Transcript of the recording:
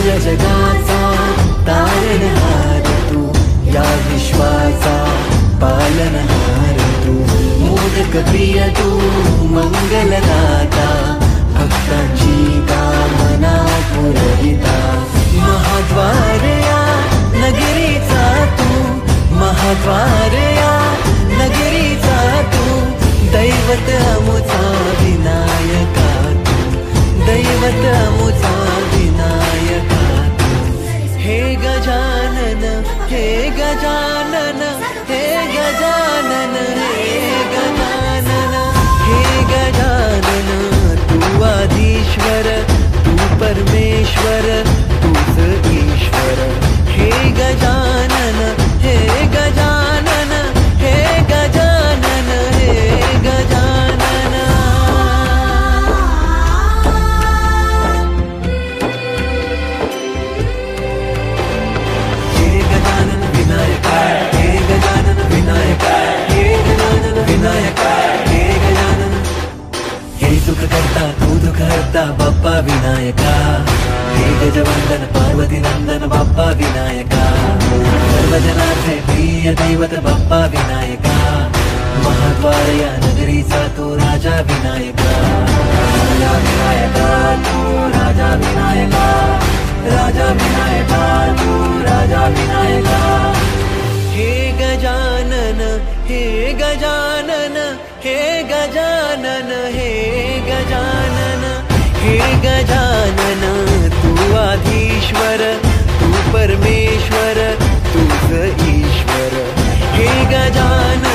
या जगाचा तारणहार तू, या विश्वाचा पालनहार तू, मोदक प्रिय तू मंगलदाता, भक्तांची कामना पुरविता, महाद्वार या नगरीचा तू, महाद्वार या नगरीचा तू, दैवत अमुचा विनायका तू, दैवत अमुचा विनायका तू, हे गजानन हे गजानन हे गजानन हे गजानन हे गजानन, तू आदिश्वर तू परमेश्वर तूच ईश्वर, हे गजानन हे गजानन हे गजानन हे गजानन। हे गजानन विनायका, हे गजानन विनायका, हे गजानन विनायका, हे गजानन, हे सुख करता तू दुःख हरता बाप्पा विनायका, हे गजवंदन पार्वती नंदन बाप्पा विनायका, सर्वजनार्थे प्रिय दैवत बाप्पा विनायका, महाद्वार या नगरीचा तू राजा विनायका, राजा विनायका तू राजा विनायका, राजा विनायका तू राजा विनायका, हे गजानन हे गजानन हे गजानन हे गजानन हे गजानन, तू आधीश्वर तू परमेश्वर तूच ईश्वर, हे गजानन